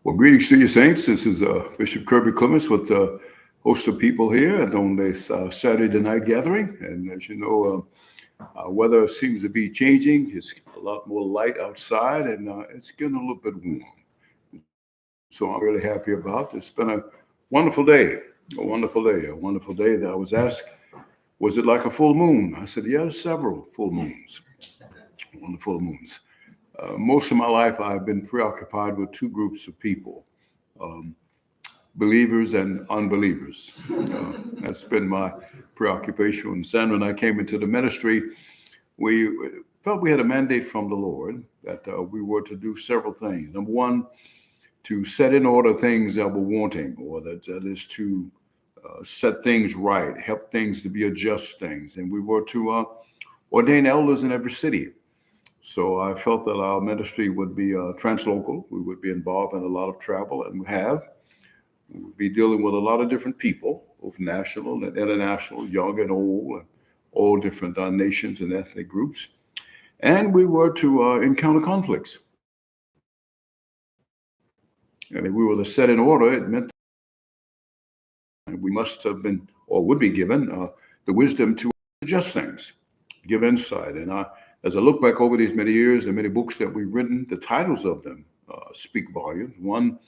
Well, greetings to you, saints. This is Bishop Kirby Clements with a host of people here on this Saturday night gathering. And as you know, weather seems to be changing. It's a lot more light outside, and it's getting a little bit warm. So I'm really happy about it. It's been a wonderful day, a wonderful day, a wonderful day that I was asked, was it like a full moon? I said, yeah, several full moons, wonderful moons. Most of my life, I've been preoccupied with two groups of people, um, believers and unbelievers. That's been my preoccupation. When Sandra and I came into the ministry, we felt we had a mandate from the Lord that we were to do several things. Number one, to set in order things that we're wanting, or that is to set things right, help things to be adjust things. And we were to ordain elders in every city. So I felt that our ministry would be translocal. We would be involved in a lot of travel, and we have. We would be dealing with a lot of different people, both national and international, young and old, and all different nations and ethnic groups. And we were to encounter conflicts. And if we were to set in order, it meant we must have been or would be given the wisdom to adjust things, give insight. And as I look back over these many years and many books that we've written, the titles of them speak volumes. One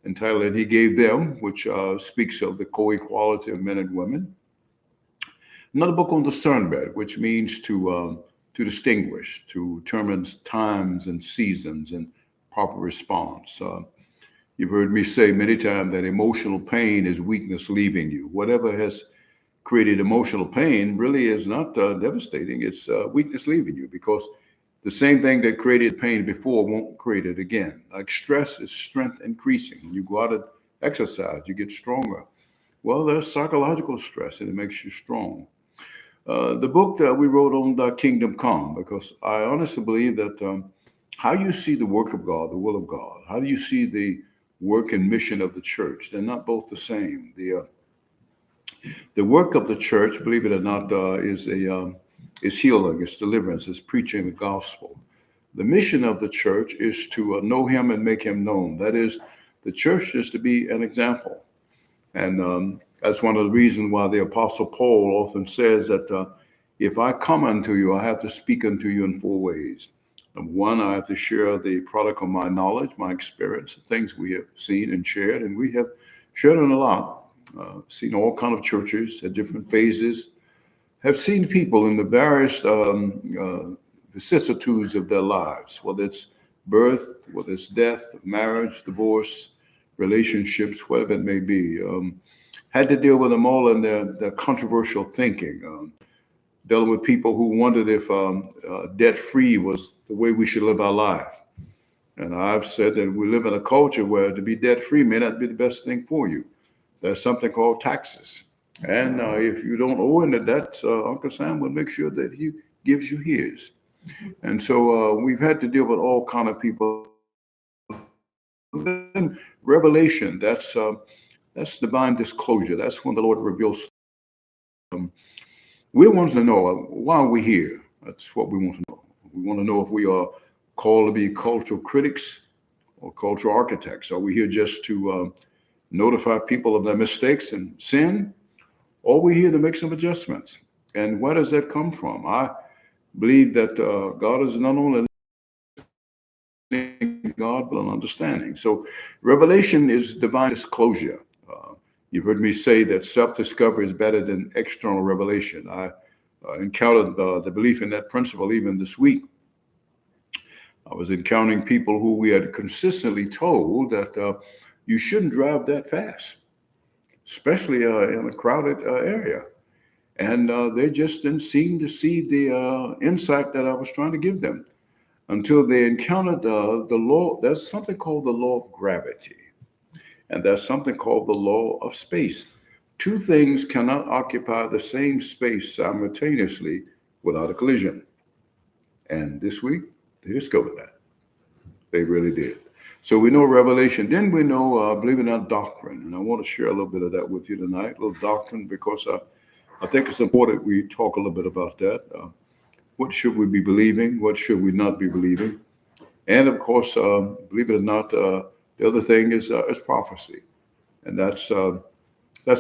entitled "And He Gave Them," which speaks of the co-equality of men and women. Another book on discernment, which means to distinguish, to determine times and seasons and proper response. You've heard me say many times that emotional pain is weakness leaving you. Whatever has created emotional pain really is not devastating. It's weakness leaving you, because the same thing that created pain before won't create it again. Like stress is strength increasing. When you go out and exercise, you get stronger. Well, there's psychological stress, and it makes you strong. The book that we wrote on the Kingdom Come, because I honestly believe that how you see the work of God, the will of God, how do you see the work and mission of the church? They're not both the same. The work of the church, believe it or not, is healing, it's deliverance, it's preaching the gospel. The mission of the church is to know Him and make Him known. That is, the church is to be an example. And that's one of the reasons why the Apostle Paul often says that if I come unto you, I have to speak unto you in four ways. Number one, I have to share the product of my knowledge, my experience, things we have seen and shared, and we have shared it a lot. Seen all kind of churches at different phases, have seen people in the various vicissitudes of their lives, whether it's birth, whether it's death, marriage, divorce, relationships, whatever it may be. Had to deal with them all in their controversial thinking, dealing with people who wondered if debt-free was the way we should live our life. And I've said that we live in a culture where to be debt-free may not be the best thing for you. There's something called taxes. And if you don't owe any debt, Uncle Sam will make sure that he gives you his. And so we've had to deal with all kind of people. Then Revelation, that's divine disclosure. That's when the Lord reveals. We want to know, why are we here? That's what we want to know. We want to know if we are called to be cultural critics or cultural architects. Are we here just to notify people of their mistakes and sin? Or are we here to make some adjustments? And where does that come from? I believe that God is not only God, but an understanding. So revelation is divine disclosure. You've heard me say that self-discovery is better than external revelation. I encountered the belief in that principle even this week. I was encountering people who we had consistently told that you shouldn't drive that fast, especially in a crowded area. And they just didn't seem to see the insight that I was trying to give them until they encountered the law. There's something called the law of gravity, and there's something called the law of space. Two things cannot occupy the same space simultaneously without a collision. And this week, they discovered that. They really did. So we know revelation. Then we know, believe it or not, doctrine. And I want to share a little bit of that with you tonight, a little doctrine, because I think it's important we talk a little bit about that. What should we be believing? What should we not be believing? And of course, believe it or not, The other thing is prophecy, and that's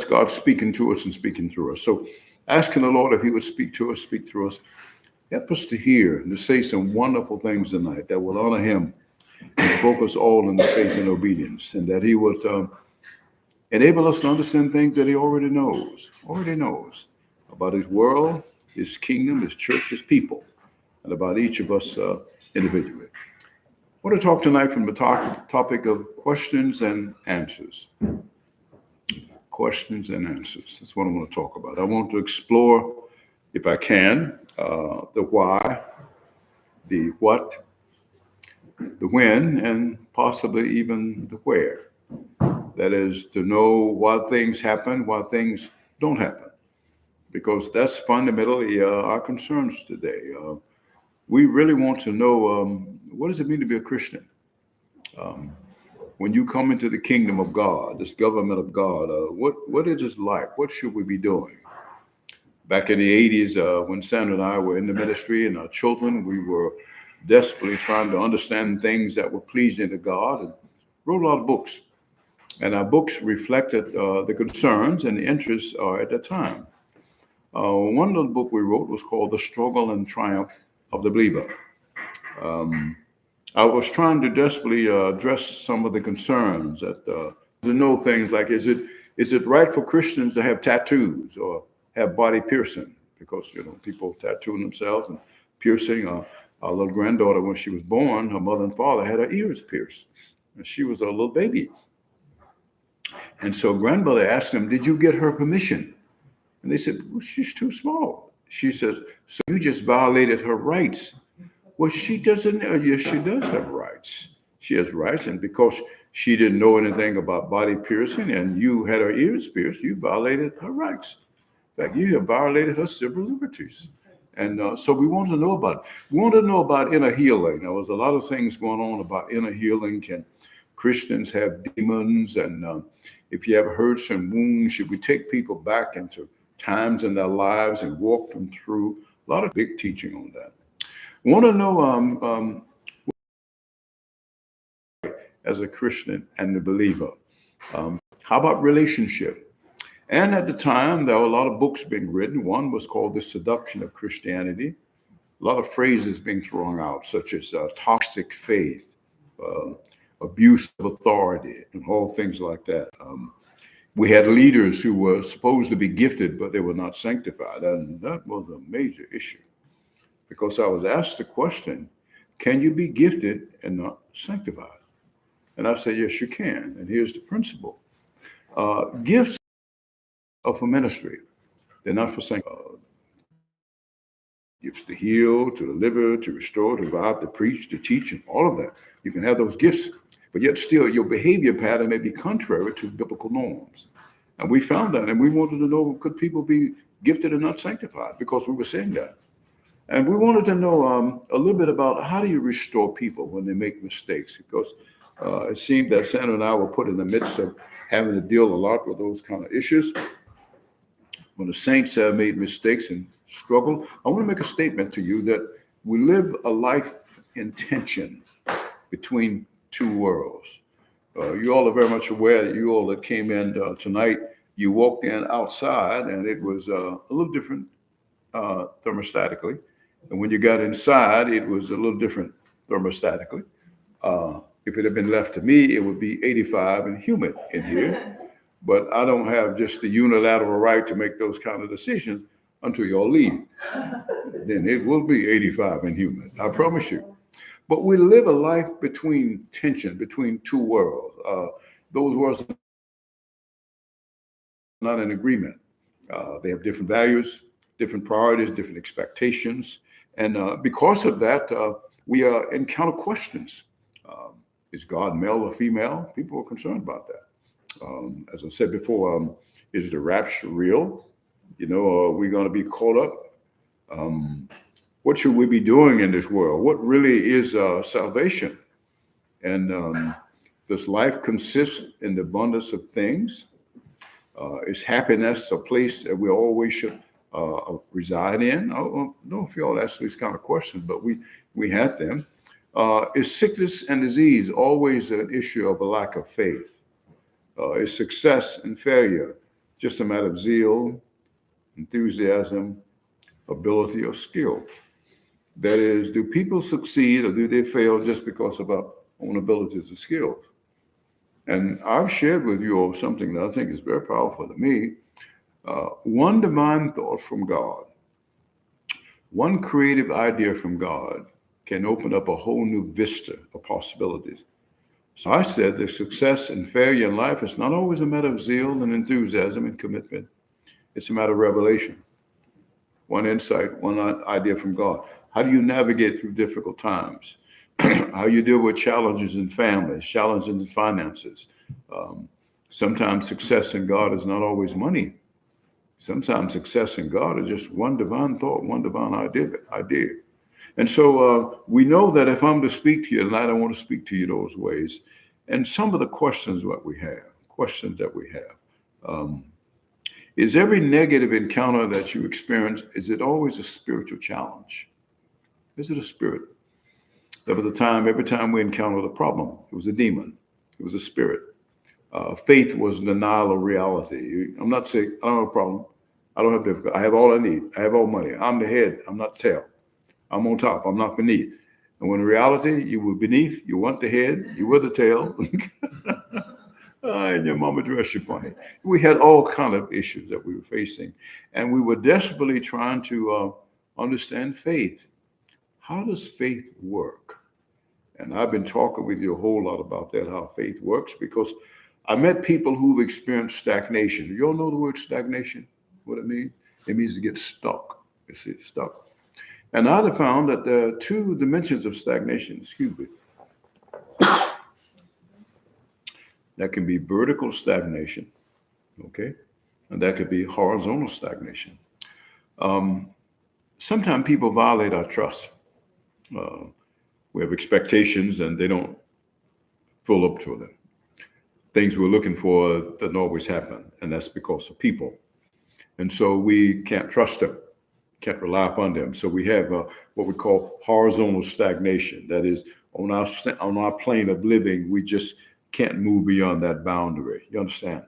God speaking to us and speaking through us. So asking the Lord if He would speak to us, speak through us, help us to hear and to say some wonderful things tonight that will honor Him and invoke us all in the faith and obedience, and that He would enable us to understand things that He already knows about His world, His kingdom, His church, His people, and about each of us individually. I want to talk tonight from the topic of questions and answers. Questions and answers. That's what I want to talk about. I want to explore, if I can, the why, the what, the when, and possibly even the where. That is, to know why things happen, why things don't happen, because that's fundamentally our concerns today. We really want to know, what does it mean to be a Christian? When you come into the kingdom of God, this government of God, what is it like? What should we be doing? Back in the 80s, when Sandra and I were in the ministry and our children, we were desperately trying to understand things that were pleasing to God, and wrote a lot of books. And our books reflected the concerns and the interests at that time. One little book we wrote was called The Struggle and Triumph of the Believer. I was trying to desperately address some of the concerns that to know things like, is it right for Christians to have tattoos or have body piercing? Because people tattooing themselves and piercing. Our little granddaughter, when she was born, her mother and father had her ears pierced, and she was a little baby. And so grandmother asked them, "Did you get her permission?" And they said, "Well, she's too small." She says, "So you just violated her rights." Well, she doesn't. Yes, she does have rights. She has rights, and because she didn't know anything about body piercing, and you had her ears pierced, you violated her rights. In fact, you have violated her civil liberties. And so we want to know about it. We want to know about inner healing. There was a lot of things going on about inner healing. Can Christians have demons? And if you have hurts and wounds, should we take people back into times in their lives and walk them through? A lot of big teaching on that. We want to know as a Christian and a believer. How about relationship? And at the time, there were a lot of books being written. One was called The Seduction of Christianity. A lot of phrases being thrown out, such as toxic faith, abuse of authority, and all things like that. We had leaders who were supposed to be gifted, but they were not sanctified. And that was a major issue, because I was asked the question, can you be gifted and not sanctified? And I said, yes, you can. And here's the principle. Gifts are for ministry. They're not for sanctification. Gifts to heal, to deliver, to restore, to revive, to preach, to teach, and all of that. You can have those gifts, but yet still your behavior pattern may be contrary to biblical norms. And we found that, and we wanted to know, could people be gifted and not sanctified? Because we were saying that. And we wanted to know a little bit about how do you restore people when they make mistakes? Because it seemed that Sandra and I were put in the midst of having to deal a lot with those kind of issues. When the saints have made mistakes and struggled, I want to make a statement to you that we live a life in tension between two worlds. You all are very much aware that you all that came in tonight, you walked in outside and it was a little different thermostatically. And when you got inside, it was a little different thermostatically. If it had been left to me, it would be 85 and humid in here. But I don't have just the unilateral right to make those kind of decisions until y'all leave. Then it will be 85 and humid, I promise you. But we live a life between tension, between two worlds. Those worlds are not in agreement. They have different values, different priorities, different expectations. And because of that, we encounter questions. Is God male or female? People are concerned about that. As I said before, is the rapture real? Are we going to be caught up? What should we be doing in this world? What really is salvation? And does life consist in the abundance of things? Is happiness a place that we always should reside in? I don't know if you all ask these kind of questions, but we had them. Is sickness and disease always an issue of a lack of faith? Is success and failure just a matter of zeal, enthusiasm, ability, or skill? That is, do people succeed or do they fail just because of our own abilities and skills? And I've shared with you all something that I think is very powerful to me. One divine thought from God, one creative idea from God can open up a whole new vista of possibilities. So I said that success and failure in life is not always a matter of zeal and enthusiasm and commitment. It's a matter of revelation. One insight, one idea from God. How do you navigate through difficult times? How you deal with challenges in families, challenges in finances. Sometimes success in God is not always money. Sometimes success in God is just one divine thought, one divine idea. And so we know that if I'm to speak to you tonight, I want to speak to you those ways. And some of the questions that we have. Is every negative encounter that you experience, is it always a spiritual challenge? Is it a spirit? There was a time, every time we encountered a problem, it was a demon. It was a spirit. Faith was denial of reality. I'm not saying, I don't have a problem. I don't have difficulty. I have all I need. I have all money. I'm the head. I'm not the tail. I'm on top. I'm not beneath. And when in reality, you were beneath, you weren't the head, you were the tail. And your mama dressed you funny. We had all kind of issues that we were facing. And we were desperately trying to understand faith. How does faith work? And I've been talking with you a whole lot about that, how faith works, because I met people who've experienced stagnation. You all know the word stagnation? What it means? It means to get stuck. You see, stuck. And I have found that there are two dimensions of stagnation, excuse me. That can be vertical stagnation, okay? And that could be horizontal stagnation. Sometimes people violate our trust. We have expectations and they don't full up to them. Things we're looking for don't always happen, and that's because of people. And so we can't trust them, can't rely upon them. So we have what we call horizontal stagnation. That is, on our plane of living, we just can't move beyond that boundary. You understand?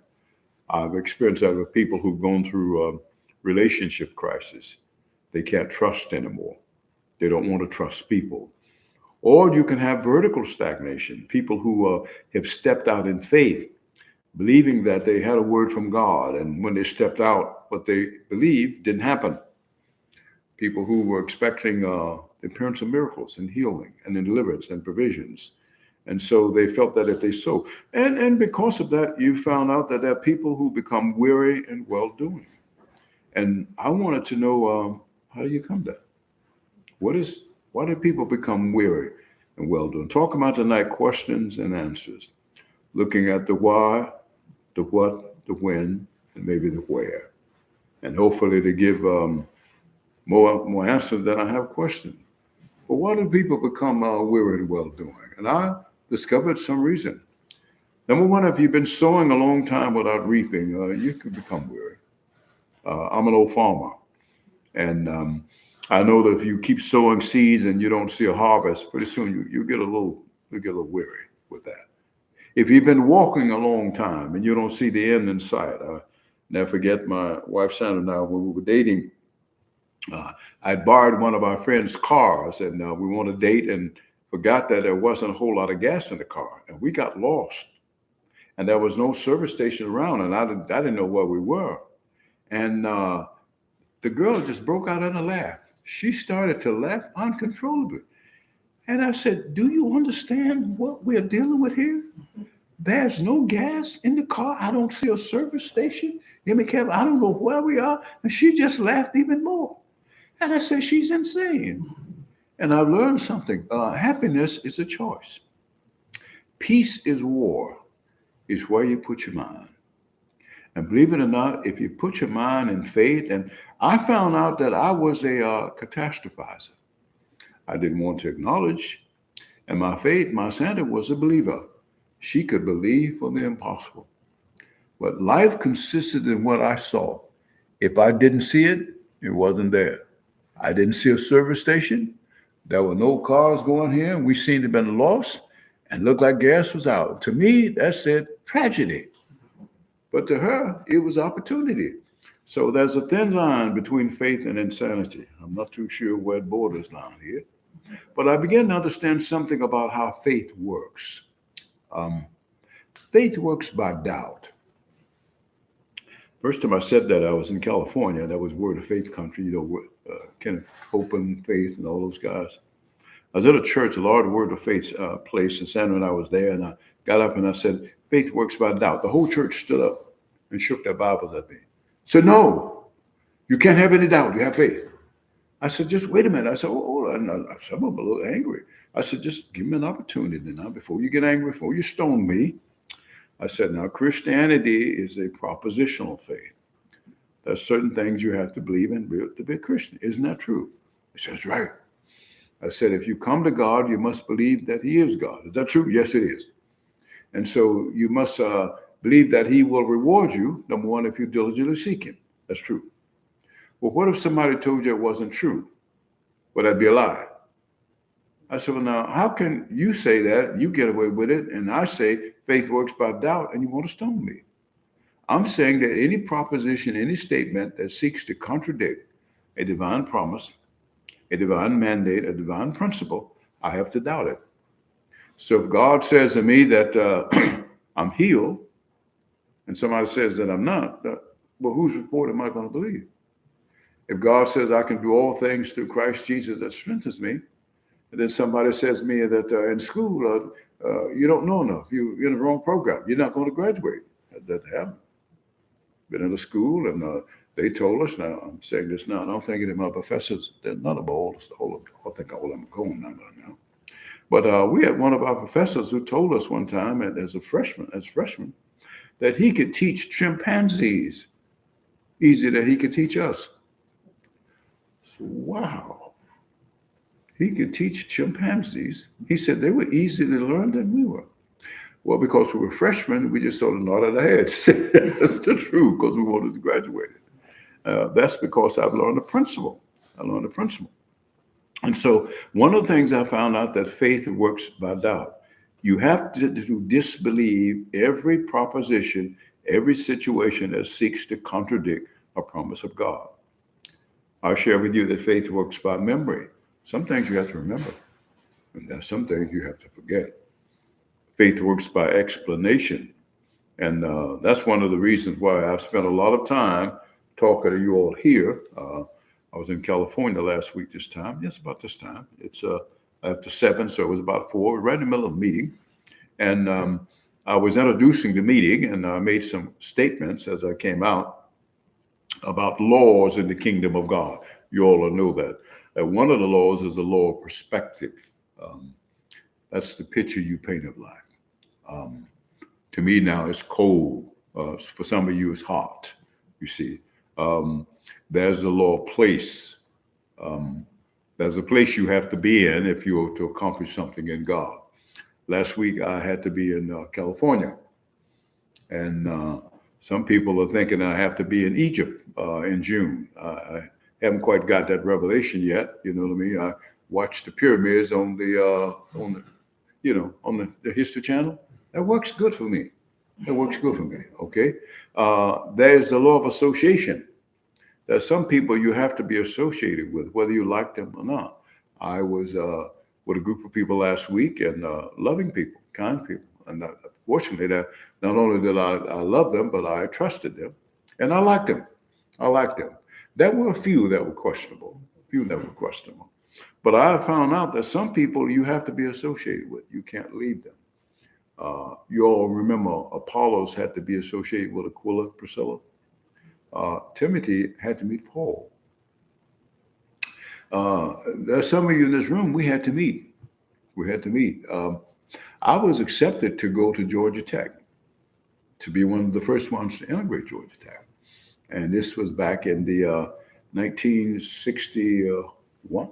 I've experienced that with people who've gone through a relationship crisis. They can't trust anymore. They don't want to trust people. Or you can have vertical stagnation, people who have stepped out in faith, believing that they had a word from God. And when they stepped out, what they believed didn't happen. People who were expecting the appearance of miracles and healing and deliverance and provisions. And so they felt that if they sow. And because of that, you found out that there are people who become weary and well-doing. And I wanted to know, how do you come to that? Why do people become weary and well-doing? Talk about tonight questions and answers, looking at the why, the what, the when, and maybe the where. And hopefully to give more answers than I have questions. But why do people become weary and well-doing? And I discovered some reason. Number one, if you've been sowing a long time without reaping, you could become weary. I'm an old farmer, and I know that if you keep sowing seeds and you don't see a harvest, pretty soon you get a little weary with that. If you've been walking a long time and you don't see the end in sight, I never forget my wife Sandra and I, when we were dating, I borrowed one of our friends' cars, and we went on a date and forgot that there wasn't a whole lot of gas in the car, and we got lost, and there was no service station around, and I didn't know where we were, and the girl just broke out in a laugh. She started to laugh uncontrollably, and I said, "Do you understand what we're dealing with here? There's no gas in the car. I don't see a service station. Hear me, Kevin? I don't know where we are." And she just laughed even more. And I said, "She's insane." And I've learned something. Happiness is a choice. Peace is war. It's where you put your mind. And believe it or not, if you put your mind in faith, and I found out that I was a catastrophizer. I didn't want to acknowledge. And my faith, my Santa was a believer. She could believe for the impossible. But life consisted in what I saw. If I didn't see it, it wasn't there. I didn't see a service station. There were no cars going here, and we seemed to have been lost and looked like gas was out. To me, that said tragedy. But to her, it was opportunity. So there's a thin line between faith and insanity. I'm not too sure where it borders down here. But I began to understand something about how faith works. Um, Faith works by doubt. First time I said that, I was in California. That was Word of Faith country, Kenneth Copeland, Faith, and all those guys. I was at a church, a large Word of Faith place, and Sandra and I was there, and I got up and I said, faith works by doubt. The whole church stood up and shook their Bibles at me. Said, no, you can't have any doubt. You have faith. I said, just wait a minute. I said, oh, hold on. I said, I'm a little angry. I said, just give me an opportunity now before you get angry, before you stone me. I said, now, Christianity is a propositional faith. There's certain things you have to believe in to be a Christian. Isn't that true? He says, right. I said, if you come to God, you must believe that he is God. Is that true? Yes, it is. And so you must believe that he will reward you, number one, if you diligently seek him. That's true. Well, what if somebody told you it wasn't true? Would that be a lie? I said, well, now, how can you say that, you get away with it, and I say faith works by doubt, and you want to stone me? I'm saying that any proposition, any statement that seeks to contradict a divine promise, a divine mandate, a divine principle, I have to doubt it. So if God says to me that I'm healed, and somebody says that I'm not, well, whose report am I going to believe? If God says I can do all things through Christ Jesus that strengthens me, and then somebody says to me that in school, you don't know enough, you're in the wrong program, you're not going to graduate. That happened. Been in a school, and they told us, now I'm saying this now, and I'm thinking of my professors, they're none of all, I think all of them are going now. But we had one of our professors who told us one time, and as freshmen, that he could teach chimpanzees easier than he could teach us. So, wow. He could teach chimpanzees. He said they were easier to learn than we were. Well, because we were freshmen, we just sort of nodded our heads. That's the truth, because we wanted to graduate. That's because I've learned a principle. And so one of the things I found out that faith works by doubt. You have to disbelieve every proposition, every situation that seeks to contradict a promise of God. I'll share with you that faith works by memory. Some things you have to remember, and there's some things you have to forget. Faith works by explanation. And that's one of the reasons why I've spent a lot of time talking to you all here. I was in California last week this time. Yes, about this time. It's after 7, so it was about 4, right in the middle of a meeting. And I was introducing the meeting, and I made some statements as I came out about laws in the kingdom of God. You all know that. One of the laws is the law of perspective. That's the picture you paint of life. To me now, it's cold. For some of you, it's hot, you see. There's the law of place. There's a place you have to be in if you are to accomplish something in God. Last week, I had to be in California. And some people are thinking I have to be in Egypt in June. I haven't quite got that revelation yet. You know what I mean? I watched the pyramids on the History Channel. That works good for me. Okay. There's the law of association. There's some people you have to be associated with, whether you like them or not. I was with a group of people last week, and loving people, kind people. And fortunately, that not only did I love them, but I trusted them, and I liked them. There were a few that were questionable. But I found out that some people you have to be associated with. You can't leave them. You all remember Apollos had to be associated with Aquila, Priscilla. Timothy had to meet Paul. There's some of you in this room, we had to meet. I was accepted to go to Georgia Tech, to be one of the first ones to integrate Georgia Tech. And this was back in the 1961.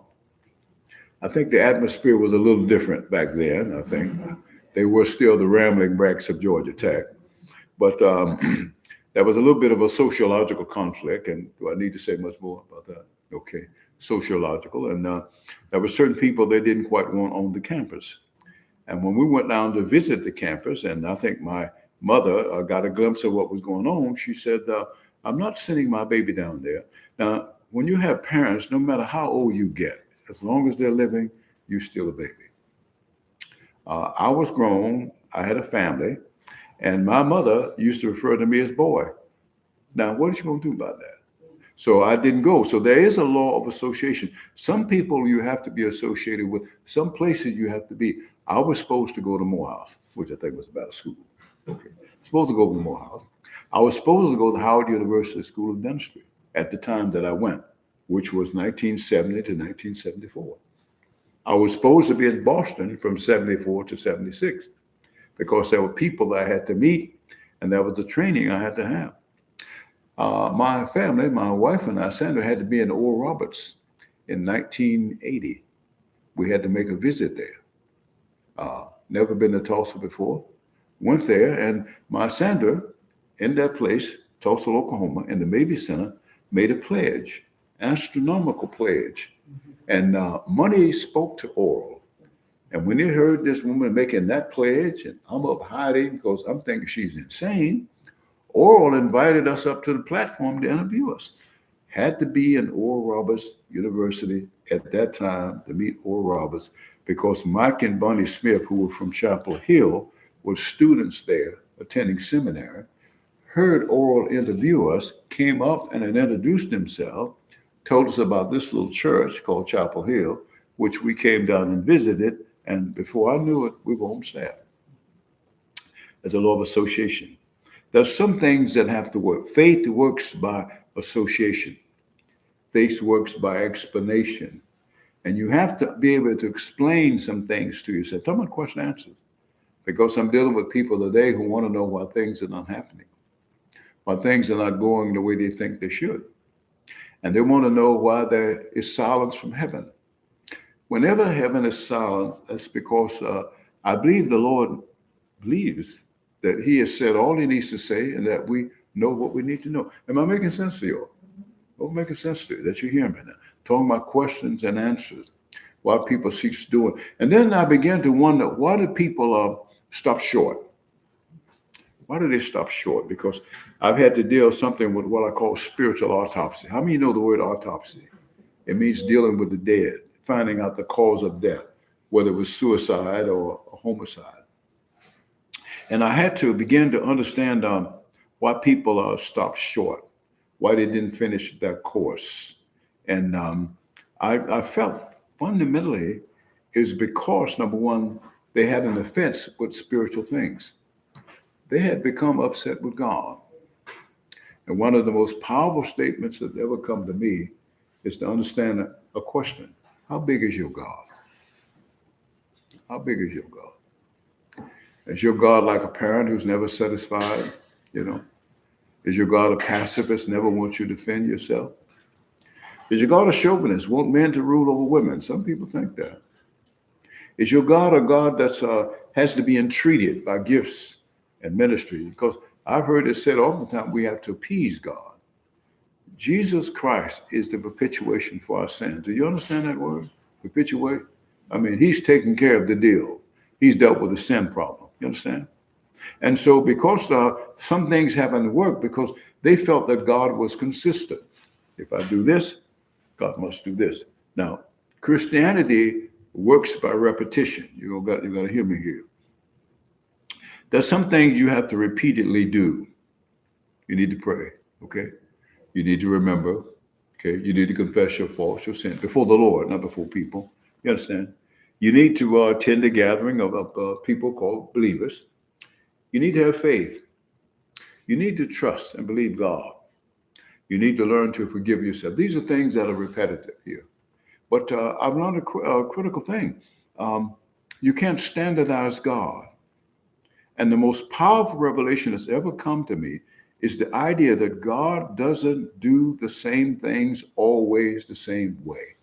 I think the atmosphere was a little different back then. I think they were still the rambling wrecks of Georgia Tech. But there was a little bit of a sociological conflict. And do I need to say much more about that? Okay. sociological, and there were certain people they didn't quite want on the campus. And when we went down to visit the campus, and I think my mother got a glimpse of what was going on, she said, I'm not sending my baby down there. Now, when you have parents, no matter how old you get, as long as they're living, you're still a baby. I was grown, I had a family, and my mother used to refer to me as boy. Now, what is she going to do about that? So I didn't go. So there is a law of association. Some people you have to be associated with, some places you have to be. I was supposed to go to Morehouse, which I think was about a school. Okay. Supposed to go to Morehouse. I was supposed to go to Howard University School of Dentistry at the time that I went, which was 1970 to 1974. I was supposed to be in Boston from 74 to 76 because there were people that I had to meet, and there was a training I had to have. My family, my wife and I, Sandra, had to be in Oral Roberts in 1980. We had to make a visit there. Never been to Tulsa before. Went there, and my Sandra, in that place, Tulsa, Oklahoma, in the Mabee Center, made a pledge, astronomical pledge. And money spoke to Oral. And when they heard this woman making that pledge, and I'm up hiding because I'm thinking she's insane, Oral invited us up to the platform to interview us. Had to be in Oral Roberts University at that time to meet Oral Roberts because Mike and Bonnie Smith, who were from Chapel Hill, were students there attending seminary, heard Oral interview us, came up and introduced himself, told us about this little church called Chapel Hill, which we came down and visited. And before I knew it, we were on staff. There's a law of association. There's some things that have to work. Faith works by association. Faith works by explanation. And you have to be able to explain some things to yourself. Talking about question and answers. Because I'm dealing with people today who want to know why things are not happening, why things are not going the way they think they should. And they want to know why there is silence from heaven. Whenever heaven is silent, that's because I believe the Lord believes that he has said all he needs to say and that we know what we need to know. Am I making sense to you? Well, making sense to you, that you hear me now. Talking about questions and answers, why people cease doing. And then I began to wonder, why do people stop short? Why do they stop short? Because I've had to deal something with what I call spiritual autopsy. How many of you know the word autopsy? It means dealing with the dead, finding out the cause of death, whether it was suicide or homicide. And I had to begin to understand why people stop short, why they didn't finish their course. And I felt fundamentally is because, number one, they had an offense with spiritual things. They had become upset with God. And one of the most powerful statements that's ever come to me is to understand a question. How big is your God? How big is your God? Is your God like a parent who's never satisfied? You know, is your God a pacifist, never wants you to defend yourself? Is your God a chauvinist, want men to rule over women? Some people think that. Is your God a God that has to be entreated by gifts and ministry? Because I've heard it said all the time, we have to appease God. Jesus Christ is the propitiation for our sins. Do you understand that word? Perpetuate? I mean, he's taking care of the deal. He's dealt with the sin problem. You understand? And so because some things haven't worked because they felt that God was consistent. If I do this, God must do this. Now, Christianity works by repetition. You got to hear me here. There's some things you have to repeatedly do. You need to pray, okay? You need to remember, okay? You need to confess your faults, your sin, before the Lord, not before people. You understand? You need to attend a gathering of people called believers. You need to have faith. You need to trust and believe God. You need to learn to forgive yourself. These are things that are repetitive here. But I've learned a critical thing. You can't standardize God. And the most powerful revelation that's ever come to me is the idea that God doesn't do the same things always the same way.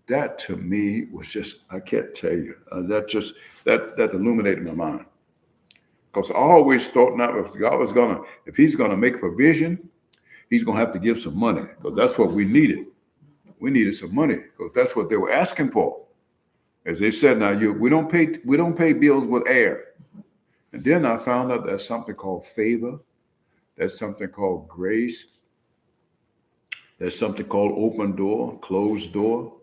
That to me was just, I can't tell you, that illuminated my mind. Because I always thought now if God was if he's gonna make provision, he's gonna have to give some money, because that's what we needed. we needed some money because that's what they were asking for. As they said, now we don't pay bills with air. And then I found out there's something called favor. There's something called grace. There's something called open door, closed door.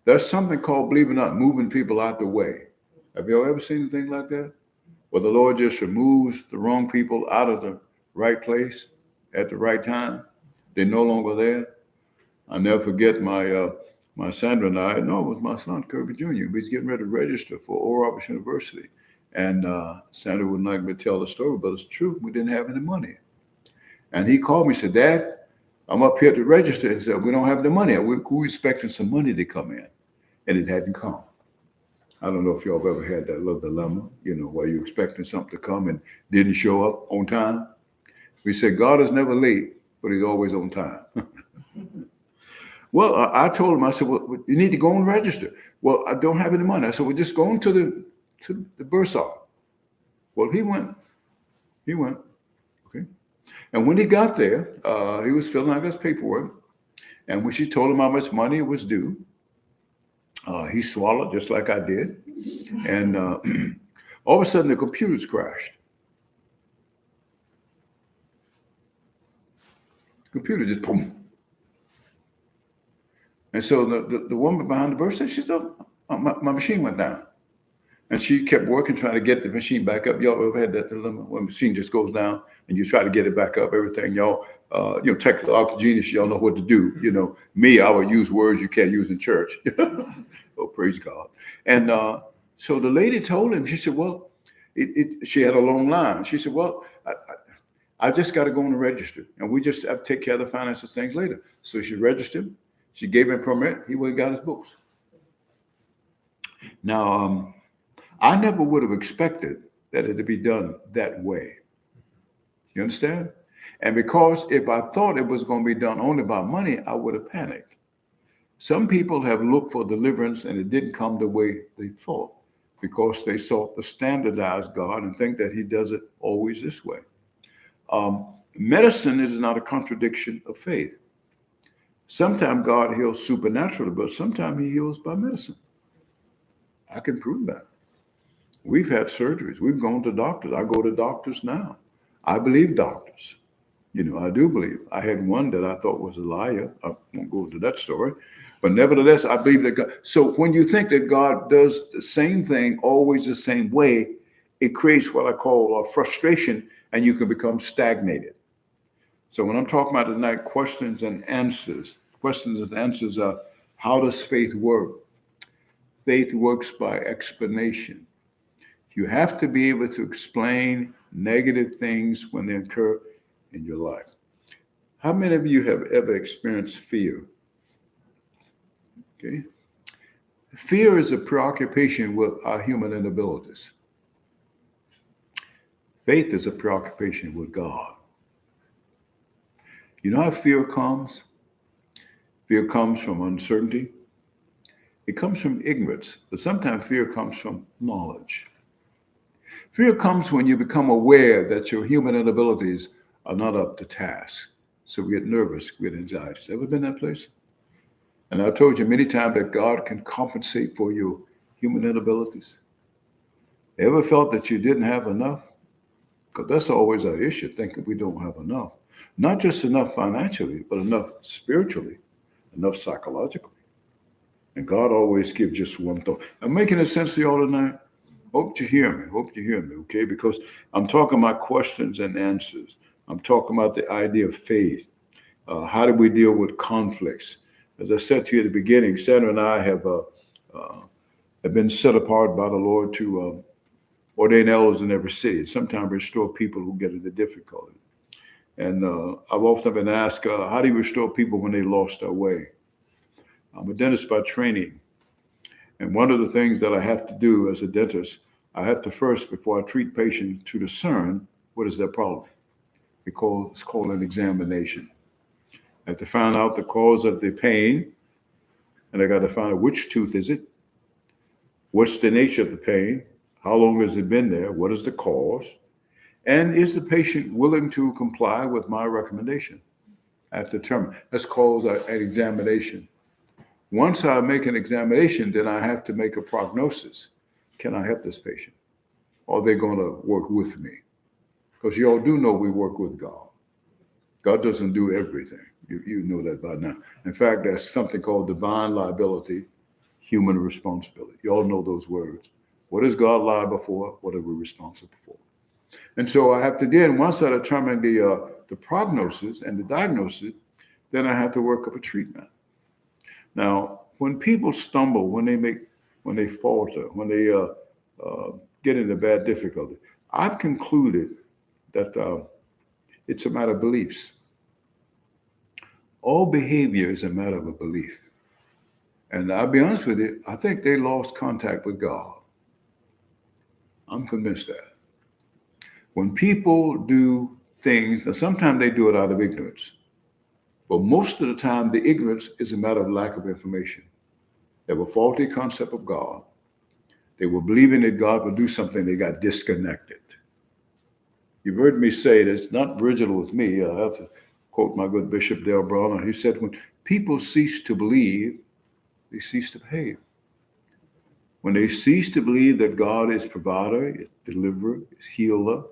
There's something called, believe it or not, moving people out the way. Have you all ever seen anything like that? Where the Lord just removes the wrong people out of the right place at the right time. They're no longer there. I'll never forget my Sandra and I, no, it was my son, Kirby Jr. We was getting ready to register for Oral Roberts University. And Sandra wouldn't like me to tell the story, but it's true. We didn't have any money. And he called me and said, Dad, I'm up here to register. He said, we don't have the money. We were expecting some money to come in, and it hadn't come. I don't know if y'all have ever had that little dilemma, where you're expecting something to come and didn't show up on time. We said, God is never late, but he's always on time. Well, I told him, I said, well, you need to go and register. Well, I don't have any money. I said, well, just go into the bursar. Well, he went. Okay. And when he got there, he was filling out his paperwork. And when she told him how much money it was due, he swallowed just like I did. And all of a sudden, the computers crashed. Computer just boom. And so the woman behind the bursar, she said, my machine went down. And she kept working, trying to get the machine back up. Y'all ever had that dilemma when the machine just goes down and you try to get it back up, everything, y'all, technical genius, y'all know what to do. Me, I would use words you can't use in church. Oh, praise God. And so the lady told him, she said, well, she had a long line. She said, well, I just got to go on the register, and we just have to take care of the finances things later. So she registered. She gave him a permit. He went and got his books. Now, I never would have expected that it to be done that way. You understand? And because if I thought it was going to be done only by money, I would have panicked. Some people have looked for deliverance and it didn't come the way they thought because they sought the standardized God and think that he does it always this way. Medicine is not a contradiction of faith. Sometimes God heals supernaturally, but sometimes he heals by medicine. I can prove that. We've had surgeries. We've gone to doctors. I go to doctors now. I believe doctors. I do believe. I had one that I thought was a liar. I won't go into that story. But nevertheless, I believe that God. So when you think that God does the same thing always the same way, it creates what I call a frustration, and you can become stagnated. So when I'm talking about tonight, questions and answers are, how does faith work? Faith works by explanation. You have to be able to explain negative things when they occur in your life. How many of you have ever experienced fear? Okay. Fear is a preoccupation with our human inabilities. Faith is a preoccupation with God. You know how fear comes? Fear comes from uncertainty. It comes from ignorance, but sometimes fear comes from knowledge. Fear comes when you become aware that your human inabilities are not up to task. So we get nervous, we get anxiety. Ever been that place? And I've told you many times that God can compensate for your human inabilities. Ever felt that you didn't have enough? Because that's always our issue, thinking we don't have enough. Not just enough financially, but enough spiritually, enough psychologically. And God always gives just one thought. I'm making a sense to you all tonight. Hope you hear me, okay? Because I'm talking about questions and answers. I'm talking about the idea of faith. How do we deal with conflicts? As I said to you at the beginning, Sandra and I have been set apart by the Lord to ordain elders in every city, and sometimes restore people who get into difficulty. And I've often been asked, how do you restore people when they lost their way? I'm a dentist by training. And one of the things that I have to do as a dentist, I have to first, before I treat patients, to discern what is their problem. It's called an examination. I have to find out the cause of the pain, and I got to find out which tooth is it, what's the nature of the pain, how long has it been there, what is the cause, and is the patient willing to comply with my recommendation? I have to determine. That's called an examination. Once I make an examination, then I have to make a prognosis. Can I help this patient? Or are they going to work with me? Because you all do know we work with God. God doesn't do everything. You know that by now. In fact, there's something called divine liability, human responsibility. You all know those words. What is God liable for? What are we responsible for? And so I have to then, once I determine the prognosis and the diagnosis, then I have to work up a treatment. Now, when people stumble, when they falter, when they get into bad difficulty, I've concluded that it's a matter of beliefs. All behavior is a matter of a belief. And I'll be honest with you, I think they lost contact with God. I'm convinced that. When people do things, now sometimes they do it out of ignorance, but most of the time the ignorance is a matter of lack of information. They have a faulty concept of God. They were believing that God would do something, they got disconnected. You've heard me say that it's not original with me. I have to quote my good Bishop Dale Bronner. He said, when people cease to believe, they cease to behave. When they cease to believe that God is provider, is deliverer, is healer,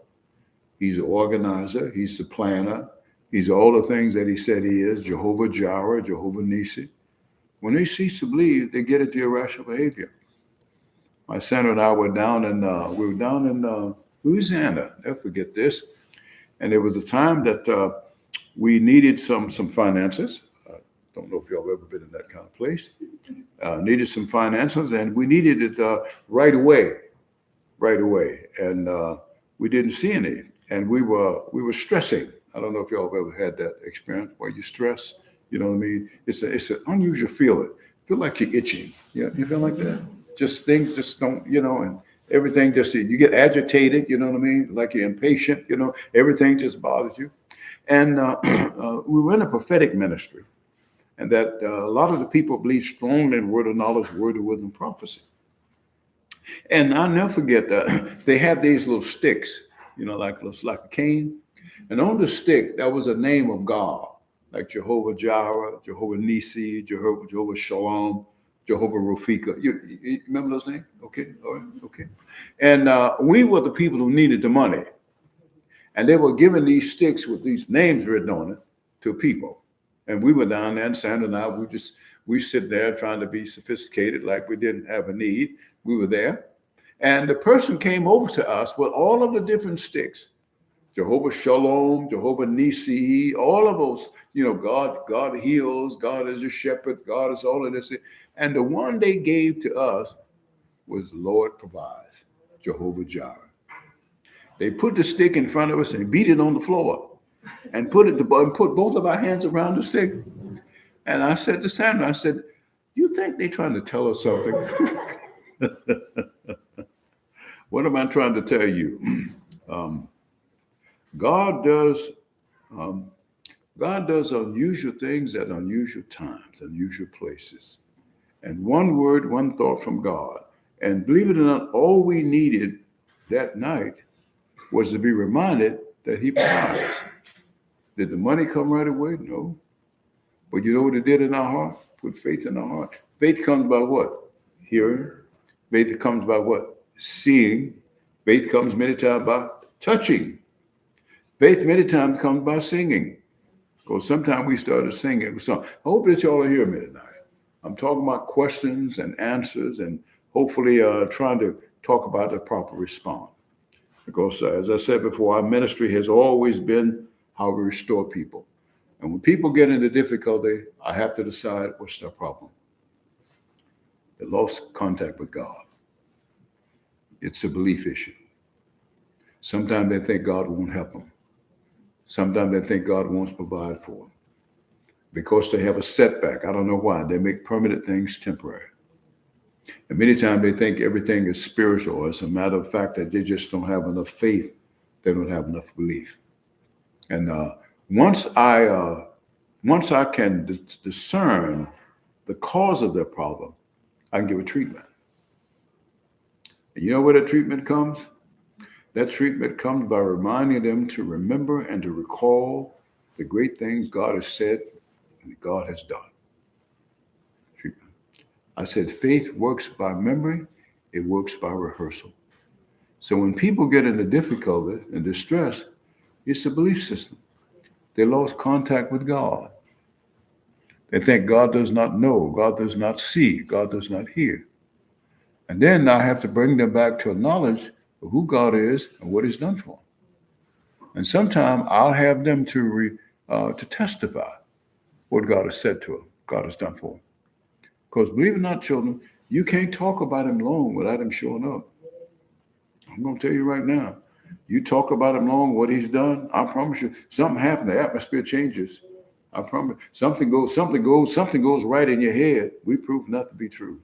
he's the organizer, he's the planner, he's all the things that he said he is, Jehovah Jireh, Jehovah Nissi. When they cease to believe, they get into irrational behavior. My son and I were down in Louisiana. Never forget this. And there was a time that we needed some finances. I don't know if y'all have ever been in that kind of place. Needed some finances, and we needed it right away. And we didn't see any, and we were stressing. I don't know if y'all have ever had that experience where you stress. You know what I mean? It's an unusual feeling. Feel like you're itching. Yeah, you feel like that? Just things just don't, and everything just, you get agitated, you know what I mean? Like you're impatient, everything just bothers you. And we were in a prophetic ministry, and that a lot of the people believe strongly in word of knowledge, word of wisdom, prophecy. And I'll never forget that they have these little sticks, like a cane. And on the stick, that was a name of God, like Jehovah Jireh, Jehovah Nissi, Jehovah Shalom, Jehovah Rafika. You remember those names? Okay, all right, okay. And we were the people who needed the money. And they were giving these sticks with these names written on it to people. And we were down there, and Sandra and I, we sit there trying to be sophisticated, like we didn't have a need. We were there. And the person came over to us with all of the different sticks. Jehovah Shalom, Jehovah Nissi, all of those, God heals, God is a shepherd, God is all of this. And the one they gave to us was Lord provides, Jehovah Jireh. They put the stick in front of us and beat it on the floor and put both of our hands around the stick. And I said to Sandra, you think they're trying to tell us something? What am I trying to tell you? God does unusual things at unusual times, unusual places. And one word, one thought from God. And believe it or not, all we needed that night was to be reminded that he provides. Did the money come right away? No. But you know what it did in our heart? Put faith in our heart. Faith comes by what? Hearing. Faith comes by what? Seeing. Faith comes many times by touching. Faith many times comes by singing. Because sometimes we started singing a song. I hope that y'all are hearing me tonight. I'm talking about questions and answers, and hopefully trying to talk about the proper response. Because as I said before, our ministry has always been how we restore people. And when people get into difficulty, I have to decide what's their problem. They lost contact with God. It's a belief issue. Sometimes they think God won't help them. Sometimes they think God won't provide for them. Because they have a setback, I don't know why, they make permanent things temporary. And many times they think everything is spiritual. As a matter of fact, that they just don't have enough faith. They don't have enough belief. And once I can discern the cause of their problem, I can give a treatment. And you know where the treatment comes? That treatment comes by reminding them to remember and to recall the great things God has said and God has done. Treatment. I said, faith works by memory, it works by rehearsal. So when people get into difficulty and distress, it's a belief system. They lost contact with God. They think God does not know, God does not see, God does not hear. And then I have to bring them back to a knowledge of who God is and what He's done for them. And sometimes I'll have them to testify what God has said to them, God has done for them. Because believe it or not, children, you can't talk about Him long without Him showing up. I'm going to tell you right now. You talk about Him long, what He's done, I promise you, something happens, the atmosphere changes. I promise. Something goes right in your head. We prove not to be true.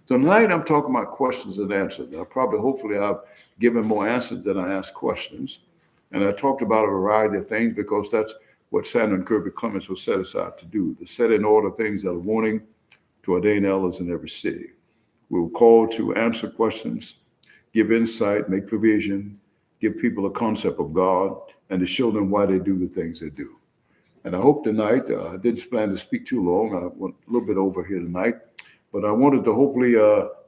So tonight I'm talking about questions and answers. Hopefully I've given more answers than I asked questions. And I talked about a variety of things because that's what Samuel and Kirby Clements was set aside to do, to set in order things that are wanting to ordain elders in every city. We were called to answer questions, give insight, make provision, give people a concept of God, and to show them why they do the things they do. And I hope tonight, I didn't plan to speak too long. I went a little bit over here tonight, but I wanted to hopefully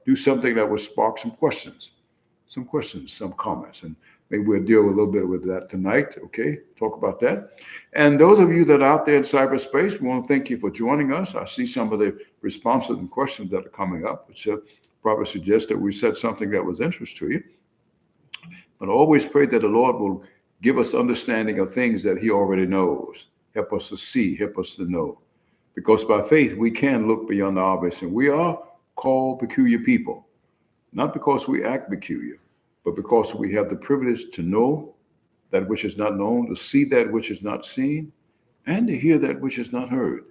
do something that would spark some questions, some comments, and maybe we'll deal a little bit with that tonight, okay? Talk about that. And those of you that are out there in cyberspace, we want to thank you for joining us. I see some of the responses and questions that are coming up, which probably suggest that we said something that was interest to you. But I always pray that the Lord will give us understanding of things that He already knows. Help us to see, help us to know. Because by faith, we can look beyond the obvious. And we are called peculiar people, not because we act peculiar, but because we have the privilege to know that which is not known, to see that which is not seen, and to hear that which is not heard.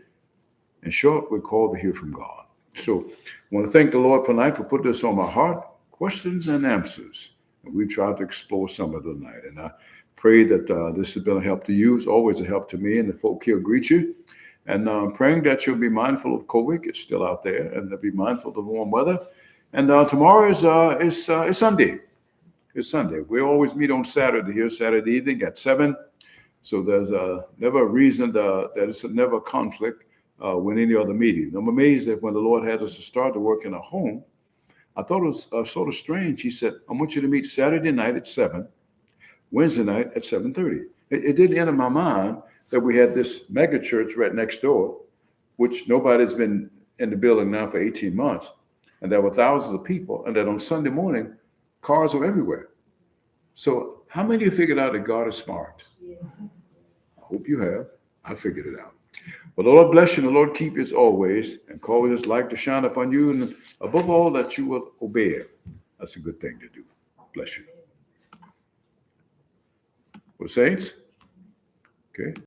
In short, we're called to hear from God. So I want to thank the Lord for tonight for putting this on my heart, questions and answers. And we've tried to explore some of it tonight. And I pray that this has been a help to you. It's always a help to me, and the folk here greet you. And praying that you'll be mindful of COVID. It's still out there, and be mindful of the warm weather. And tomorrow is Sunday. It's Sunday. We always meet on Saturday here, Saturday evening at 7. So there's never a reason that it's never a conflict with any other meeting. I'm amazed that when the Lord had us to start to work in a home, I thought it was sort of strange. He said, I want you to meet Saturday night at 7. Wednesday night at 7:30. It didn't enter my mind that we had this mega church right next door, which nobody's been in the building now for 18 months. And there were thousands of people. And that on Sunday morning, cars were everywhere. So how many of you figured out that God is smart? Yeah. I hope you have. I figured it out. Well, the Lord bless you and the Lord keep you as always, and cause His light to shine upon you, and above all that you will obey it. That's a good thing to do. Bless you. Well, saints, okay.